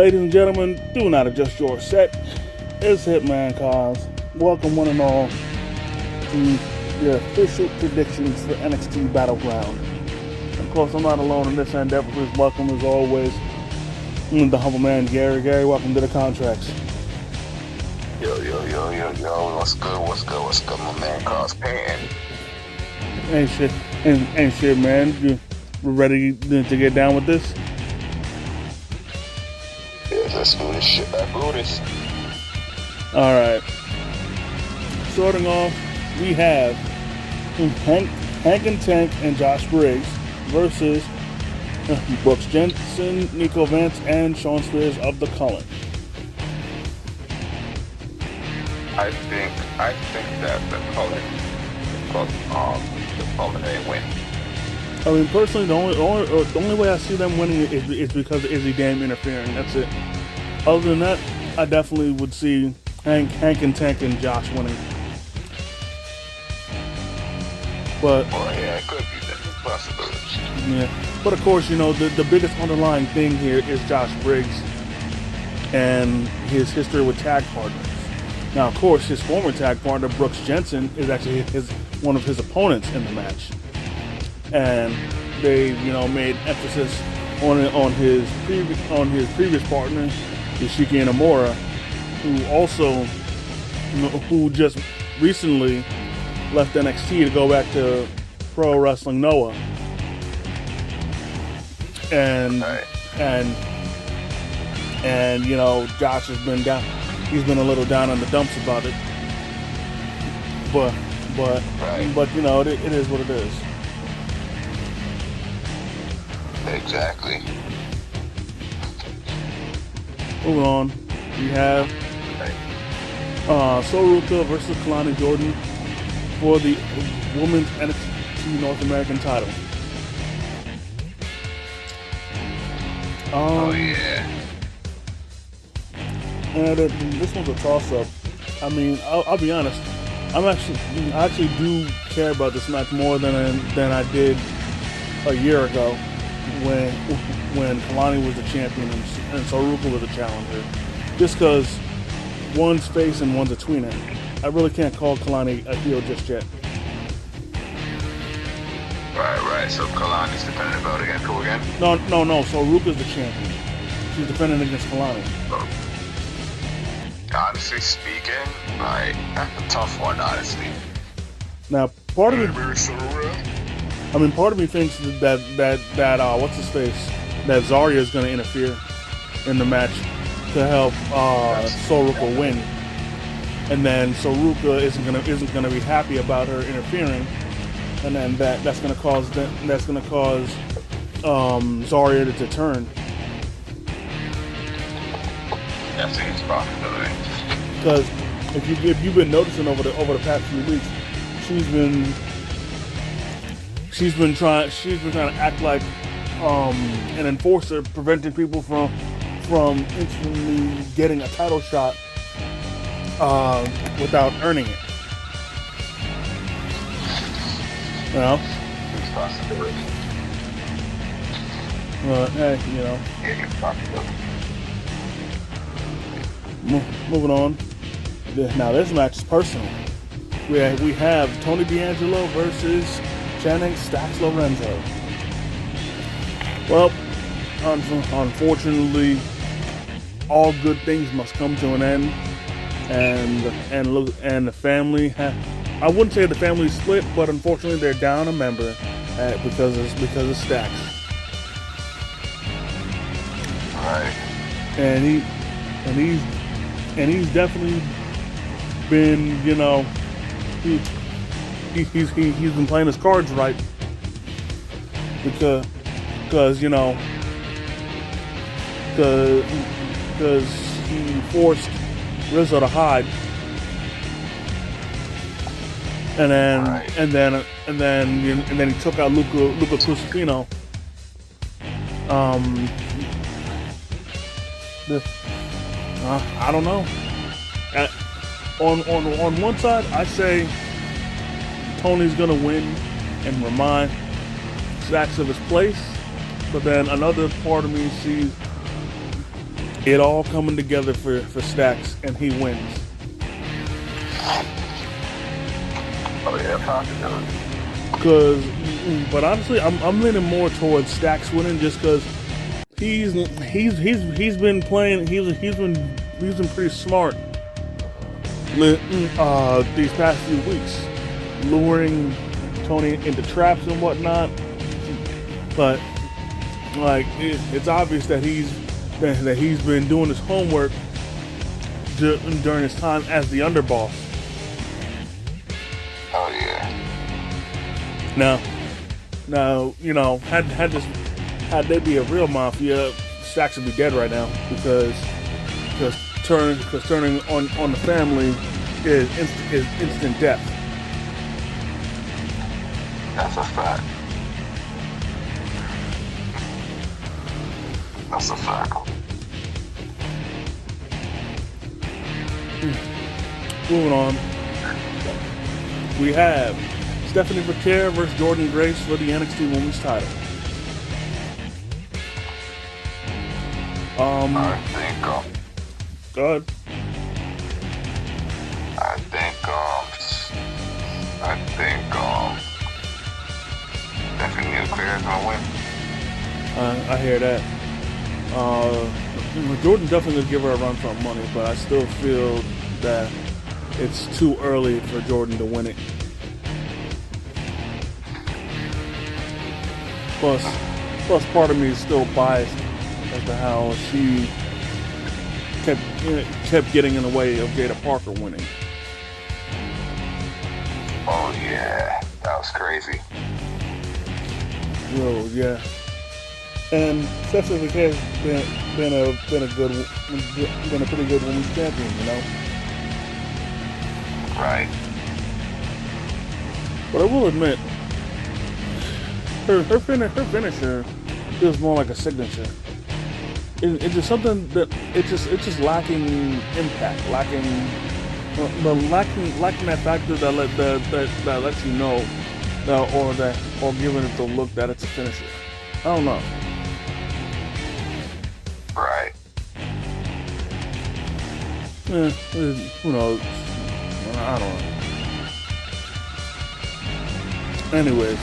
Ladies and gentlemen, do not adjust your set. It's Hitman Cause. Welcome one and all to the official predictions for NXT Battleground. Of course, I'm not alone in this endeavor. Please welcome as always the humble man Gary. Gary, welcome to the contracts. Yo, what's good, my man Cause Pan. Ain't shit, man. You ready to get down with this? Yeah, let's do this shit back Brutus. Alright. Starting off, we have Hank and Tank and Josh Briggs versus Brooks Jensen, Nico Vance, and Sean Spears of the Cullen. I think that the Cullen ain't win. I mean, personally, the only way I see them winning is because of Izzy Dame interfering. That's it. Other than that, I definitely would see Hank and Tank and Josh winning. But yeah, it could be that possibility. Yeah, but of course, you know the biggest underlying thing here is Josh Briggs and his history with tag partners. Now, of course, his former tag partner Brooks Jensen is actually one of his opponents in the match. And they, made emphasis on his previous partner, Yoshiki Inamura, who just recently left NXT to go back to Pro Wrestling Noah, and Josh has been down. He's been a little down in the dumps about it, but it is what it is. Exactly. Moving on, we have Soruka versus Kalani Jordan for the Women's NXT North American title. Oh yeah. And this one's a toss-up. I mean, I'll be honest. I actually do care about this match more than I did a year ago when Kalani was the champion and Soruka was the challenger. Just because one's face and one's a tweener. I really can't call Kalani a heel just yet. Right. So Kalani's defending the belt against who again? No. Soruka's the champion. She's defending against Kalani. Oh. Honestly speaking, that's a tough one, honestly. Now, part of me thinks that what's his face, that Zarya is going to interfere in the match to help Soruka win, and then Soruka isn't gonna be happy about her interfering, and then that's gonna cause Zarya to turn. That seems possibility. Because if you've been noticing over the past few weeks, she's been trying to act like an enforcer, preventing people from instantly getting a title shot without earning it. It's possibility. Hey, It's possibility. Moving on. Now this match is personal. We have Tony D'Angelo versus Channing Stacks Lorenzo. Well, unfortunately, all good things must come to an end, and the family. I wouldn't say the family split, but unfortunately they're down a member because of Stacks. Right. And he's definitely been, he's been playing his cards right because he forced Rizzo to hide, and then he took out Luca Crucifino. I don't know. On one side, I say Tony's gonna win and remind Stacks of his place, but then another part of me sees It all coming together for Stacks, and he wins. Oh yeah, possibility. But honestly, I'm leaning more towards Stacks winning just because he's been playing. He's been pretty smart these past few weeks, luring Tony into traps and whatnot. But like it's obvious that he's been doing his homework during his time as the underboss. Oh yeah. Now, you know, had they be a real mafia, Stacks would be dead right now because turning on the family is instant death. That's a fact. That's a fact. Moving on, we have Stephanie Vercare versus Jordan Grace for the NXT Women's title. I think Go ahead. I think Stephanie Vercare is gonna win. I hear that. Jordan definitely gonna give her a run for her money, but I still feel that it's too early for Jordan to win it. Plus, part of me is still biased as to how she kept getting in the way of Jada Parker winning. Oh yeah, that was crazy. Oh yeah, and Stephanie Vercare's been a pretty good women's champion, you know. Right. But I will admit, her finisher feels more like a signature. It's just something that it's just lacking impact, lacking that factor that lets you know or giving it the look that it's a finisher. I don't know. Right. Who knows? I don't know. Anyways,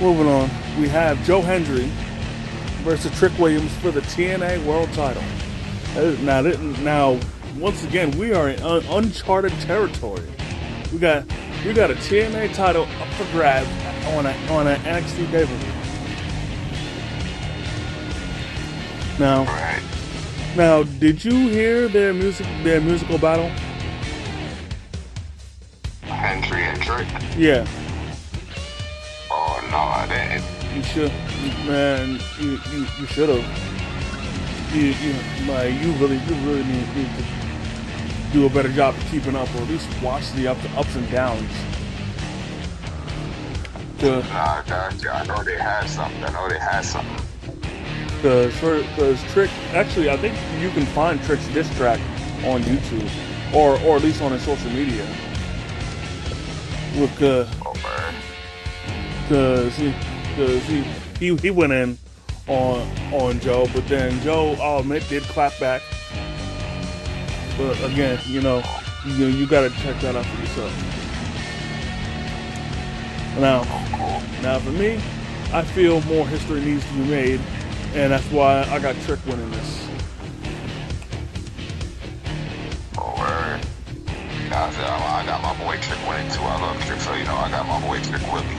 moving on, we have Joe Hendry versus Trick Williams for the TNA World Title. Now, once again, we are in uncharted territory. We got a TNA title up for grabs on an NXT pay-per-view. Now, did you hear their musical battle? Hendry and Trick? Yeah. Oh no, I didn't. You should, man. You should have. You really need to do a better job of keeping up, or at least watch the ups and downs. I know they had something. Because Trick, actually, I think you can find Trick's diss track on YouTube, or at least on his social media. Because he went in on Joe, but then Joe, I'll admit, did clap back. But again, you gotta check that out for yourself. Now for me, I feel more history needs to be made, and that's why I got Trick winning this. I got my boy Trick winning too. I love Trick, so I got my boy Trick with me.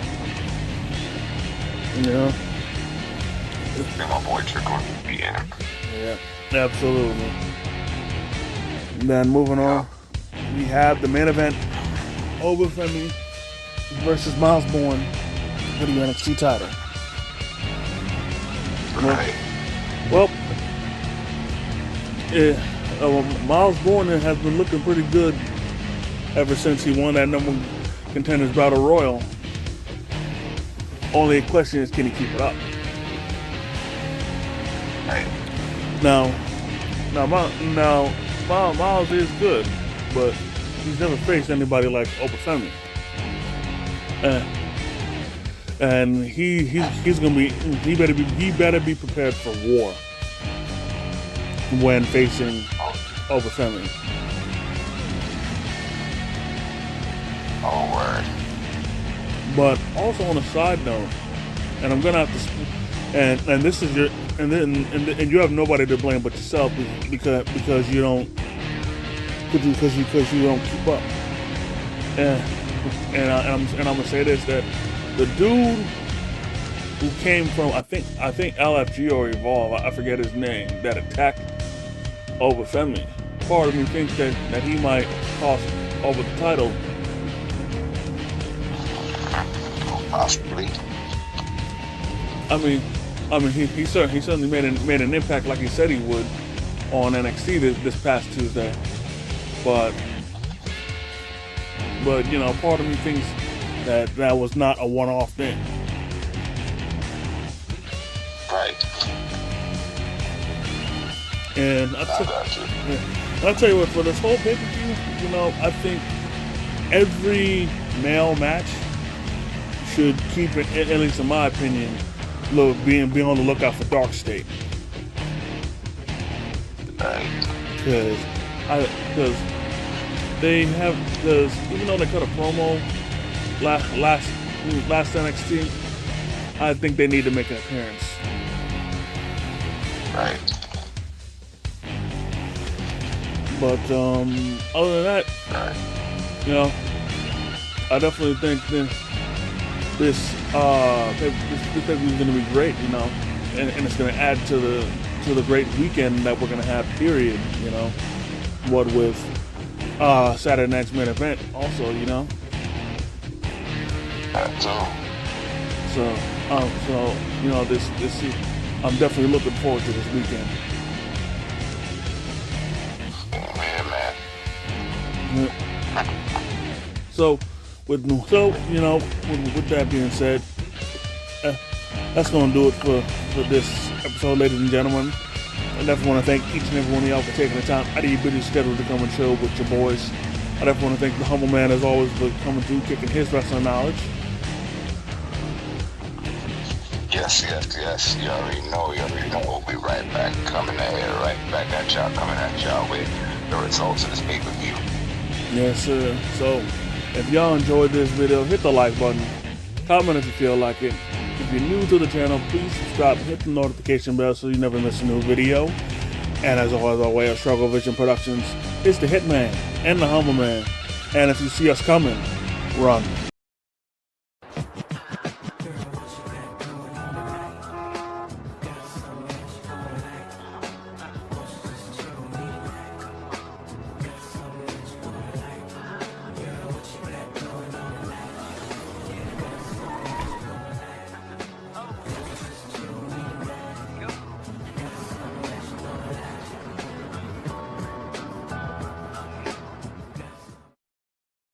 Yeah. I think my boy Trick will be in him. Yeah, absolutely. And then moving on, we have the main event: Oba Femi versus Miles Bourne for the NXT title. Right. Miles Bourne has been looking pretty good ever since he won that number one contenders battle royal. Only question is, can he keep it up? Right. Now, Miles is good, but he's never faced anybody like Oba Femi. And he better be prepared for war. when facing Obafemi. Oh, word. But also on a side note, and I'm gonna have to, and this is your, and you have nobody to blame but yourself because you don't because you don't keep up. And I'm gonna say this, that the dude who came from I think LFG or Evolve, I forget his name, that attacked Obafemi. Part of me thinks that he might cost over the title. Possibly. I mean, he certainly made an impact like he said he would on NXT this past Tuesday. But you know, part of me thinks that was not a one-off thing. Right. And I'll tell you what, for this whole pay-per-view, you know, I think every male match should keep it, at least in my opinion, be on the lookout for Dark State. Because even though they cut a promo last NXT, I think they need to make an appearance. Right. But other than that, you know, I definitely think this pay-per-view is going to be great, you know, and it's going to add to the great weekend that we're going to have. Period. You know, what with Saturday night's main event, also, you know. So you know, this I'm definitely looking forward to this weekend. Man. So with that being said, that's going to do it for this episode, ladies and gentlemen. I definitely want to thank each and every one of y'all for taking the time out of your busy schedule to come and chill with your boys. I definitely want to thank the Humble Man, as always, for coming through, kicking his wrestling knowledge. Yes. You already know. We'll be right back, coming at y'all with the results of this pay-per-view. Yes, sir. So, if y'all enjoyed this video, hit the like button. Comment if you feel like it. If you're new to the channel, please subscribe and hit the notification bell so you never miss a new video. And as always, our way of Struggle Vision Productions, it's the Hitman and the Humble Man. And if you see us coming, run.